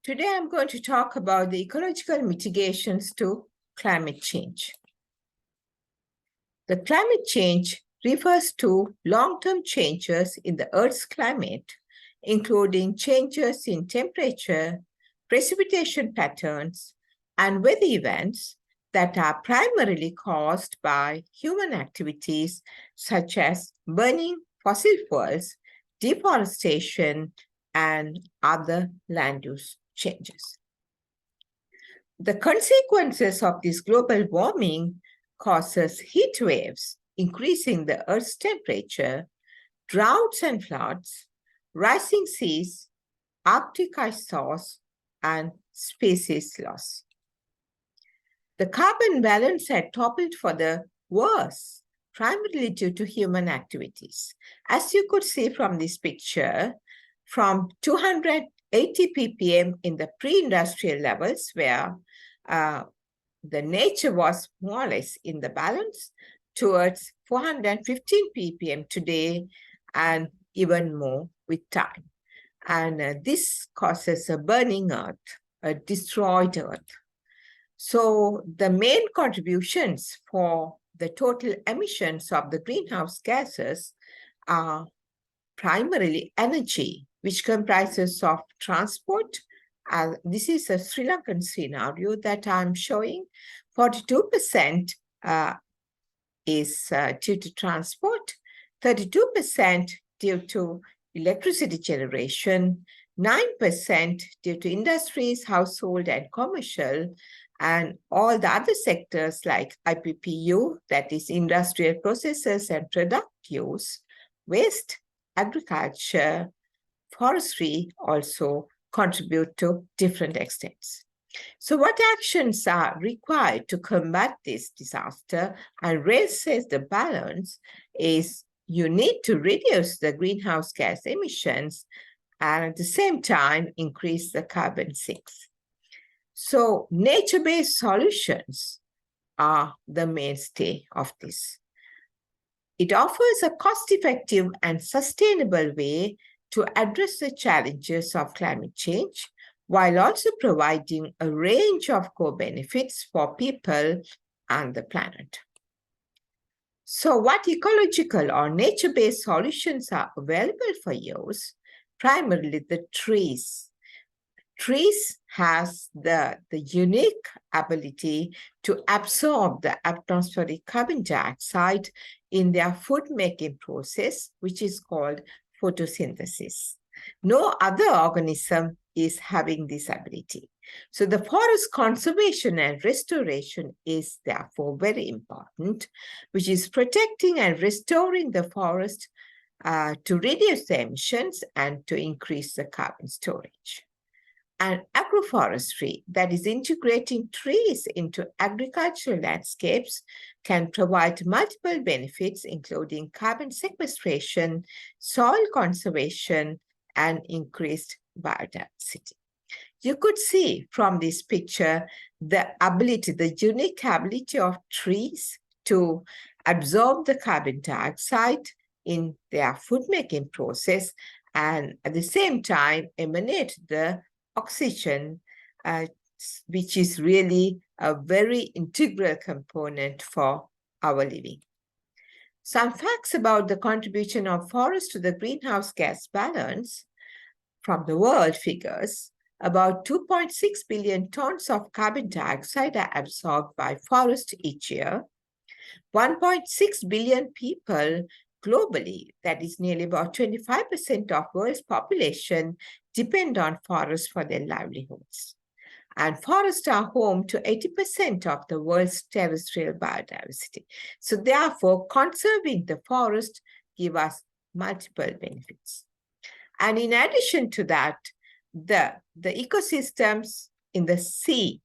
Today, I'm going to talk about the ecological mitigations to climate change. The climate change refers to long-term changes in the Earth's climate, including changes in temperature, precipitation patterns, and weather events that are primarily caused by human activities such as burning fossil fuels, deforestation, and other land use changes. The consequences of this global warming causes heat waves, increasing the Earth's temperature, droughts and floods, rising seas, Arctic ice thaws, and species loss. The carbon balance had toppled for the worse, primarily due to human activities. As you could see from this picture, from 280 ppm in the pre-industrial levels, where the nature was more or less in the balance, towards 415 ppm today, and even more with time. And this causes a burning earth, a destroyed earth. So the main contributions for the total emissions of the greenhouse gases are primarily energy, which comprises of transport. This is a Sri Lankan scenario that I'm showing. 42% is due to transport, 32% due to electricity generation, 9% due to industries, household, and commercial, and all the other sectors like IPPU, that is industrial processes and product use, waste, agriculture, forestry also contribute to different extents. So what actions are required to combat this disaster and raise the balance is you need to reduce the greenhouse gas emissions and at the same time increase the carbon sinks. So nature-based solutions are the mainstay of this. It offers a cost-effective and sustainable way to address the challenges of climate change, while also providing a range of co-benefits for people and the planet. So what ecological or nature-based solutions are available for use? Primarily the trees. Trees has the unique ability to absorb the atmospheric carbon dioxide in their food-making process, which is called photosynthesis. No other organism is having this ability. So the forest conservation and restoration is therefore very important, which is protecting and restoring the forest to reduce the emissions and to increase the carbon storage. And agroforestry, that is integrating trees into agricultural landscapes, can provide multiple benefits, including carbon sequestration, soil conservation, and increased biodiversity. You could see from this picture the ability, the unique ability of trees to absorb the carbon dioxide in their food-making process and at the same time emanate the oxygen, which is really a very integral component for our living. Some facts about the contribution of forests to the greenhouse gas balance from the world figures. About 2.6 billion tons of carbon dioxide are absorbed by forests each year. 1.6 billion people globally, that is nearly about 25% of world's population, depend on forests for their livelihoods. And forests are home to 80% of the world's terrestrial biodiversity. So therefore, conserving the forest gives us multiple benefits. And in addition to that, the ecosystems in the sea,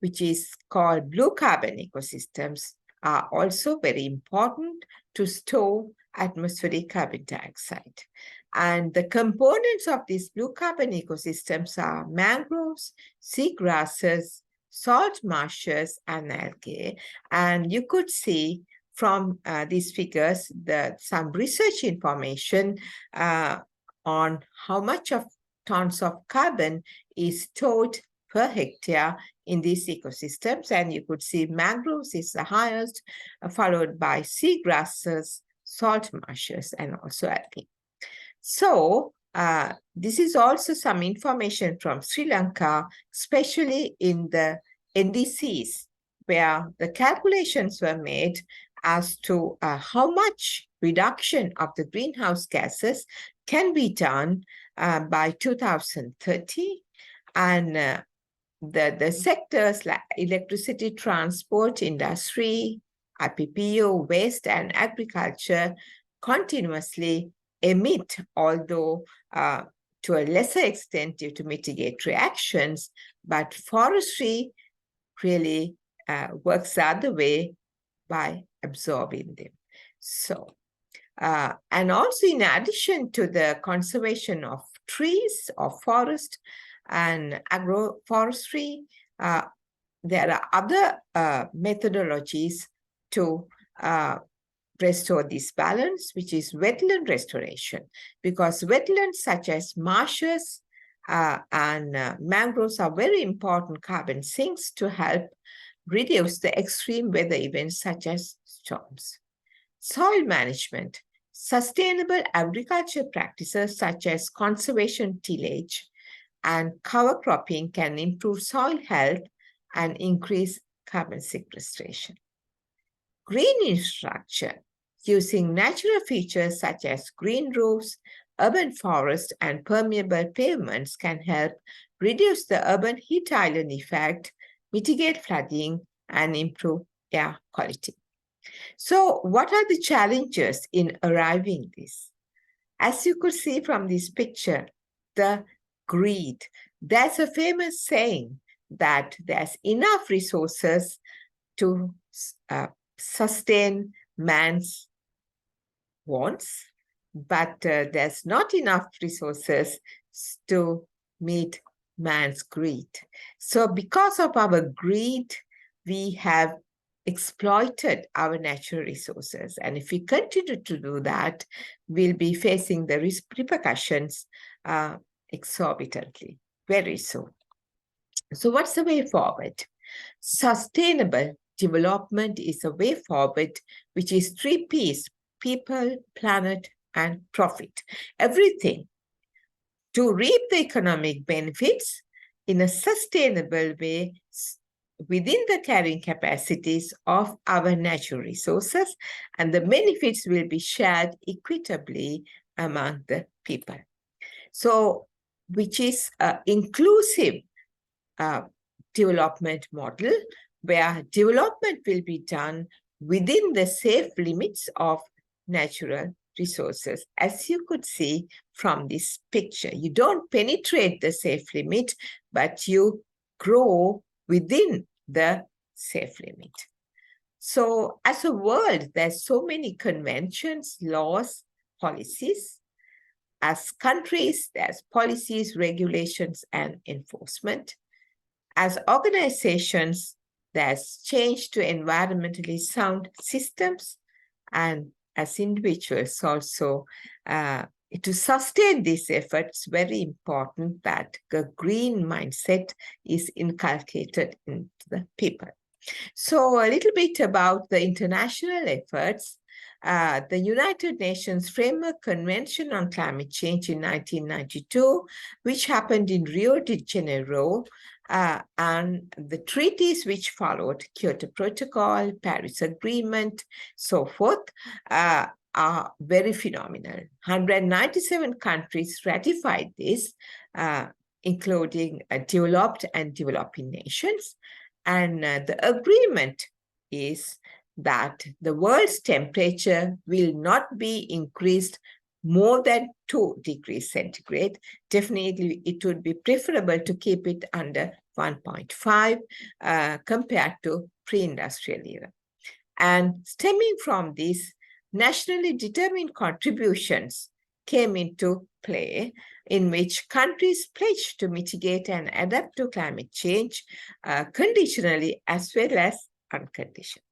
which is called blue carbon ecosystems, are also very important to store atmospheric carbon dioxide. And the components of these blue carbon ecosystems are mangroves, seagrasses, salt marshes, and algae. And you could see from these figures some research information on how much of tons of carbon is stored per hectare in these ecosystems. And you could see mangroves is the highest, followed by seagrasses, salt marshes, and also algae. So this is also some information from Sri Lanka, especially in the NDCs, where the calculations were made as to how much reduction of the greenhouse gases can be done by 2030. And the sectors like electricity, transport, industry, IPPO, waste, and agriculture continuously emit, although to a lesser extent due to mitigatory actions, but forestry really works the other way by absorbing them. So, and also in addition to the conservation of trees or forest and agroforestry, there are other methodologies to restore this balance, which is wetland restoration, because wetlands such as marshes and mangroves are very important carbon sinks to help reduce the extreme weather events such as storms. Soil management. Sustainable agriculture practices such as conservation tillage and cover cropping can improve soil health and increase carbon sequestration. Green infrastructure, using natural features such as green roofs, urban forests, and permeable pavements can help reduce the urban heat island effect, mitigate flooding, and improve air quality. So what are the challenges in arriving this? As you could see from this picture, the greed. There's a famous saying that there's enough resources to sustain man's wants, but there's not enough resources to meet man's greed. So because of our greed, we have exploited our natural resources. And if we continue to do that, we'll be facing the repercussions exorbitantly, very soon. So what's the way forward? Sustainable development is a way forward, which is 3 Ps: people, planet, and profit. Everything to reap the economic benefits in a sustainable way within the carrying capacities of our natural resources, and the benefits will be shared equitably among the people. So, which is an inclusive development model where development will be done within the safe limits of natural resources. As you could see from this picture, you don't penetrate the safe limit, but you grow within the safe limit. So as a world, there's so many conventions, laws, policies. As countries, there's policies, regulations, and enforcement. As organizations, there's change to environmentally sound systems, and as individuals also, to sustain these efforts, very important that the green mindset is inculcated into the people. So a little bit about the international efforts. The United Nations Framework Convention on Climate Change in 1992, which happened in Rio de Janeiro, and the treaties which followed, Kyoto Protocol, Paris Agreement, so forth, are very phenomenal. 197 countries ratified this, including developed and developing nations. And the agreement is that the world's temperature will not be increased more than 2 degrees centigrade. Definitely, it would be preferable to keep it under 1.5 compared to pre-industrial era. And stemming from this, nationally determined contributions came into play, in which countries pledged to mitigate and adapt to climate change conditionally as well as unconditionally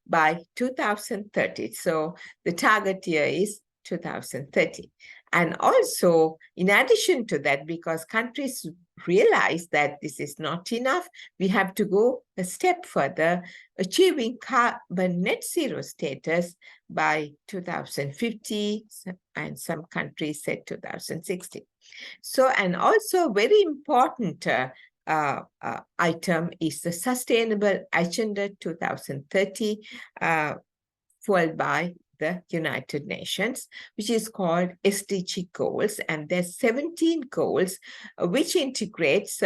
by 2030. So the target year is 2030. And also, in addition to that, because countries realize that this is not enough, we have to go a step further, achieving carbon net zero status by 2050, and some countries said 2060. So, and also very important item is the Sustainable Agenda 2030, fueled by the United Nations, which is called SDG goals. And there's 17 goals, which integrates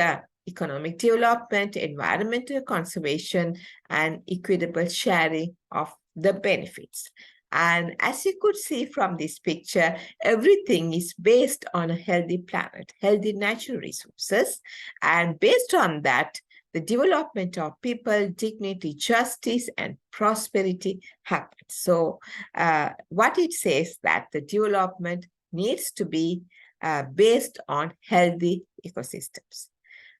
economic development, environmental conservation, and equitable sharing of the benefits. And as you could see from this picture, everything is based on a healthy planet, healthy natural resources. And based on that, the development of people, dignity, justice, and prosperity happens. So what it says that the development needs to be based on healthy ecosystems.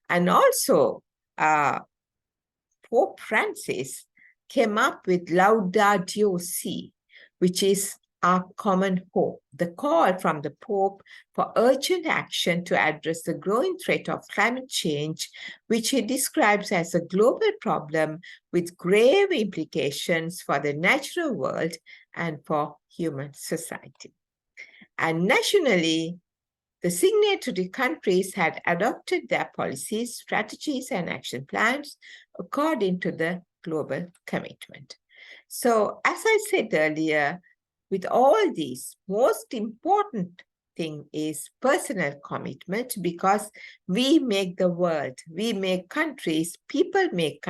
And also, Pope Francis came up with Laudatio Si, which is our common hope, the call from the Pope for urgent action to address the growing threat of climate change, which he describes as a global problem with grave implications for the natural world and for human society. And nationally, the signatory countries had adopted their policies, strategies, and action plans according to the global commitment. So, as I said earlier, with all these, most important thing is personal commitment, because we make the world, we make countries, people make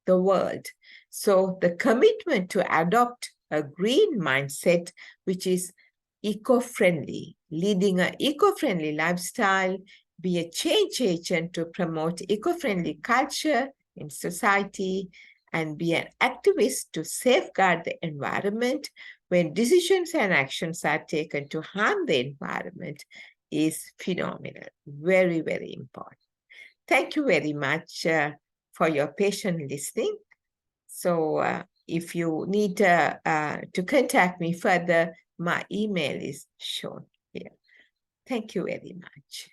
the world. So the commitment to adopt a green mindset, which is eco-friendly, leading an eco-friendly lifestyle, be a change agent to promote eco-friendly culture in society, and be an activist to safeguard the environment when decisions and actions are taken to harm the environment is phenomenal. Very, very important. Thank you very much for your patient listening. So if you need to contact me further, my email is shown here. Thank you very much.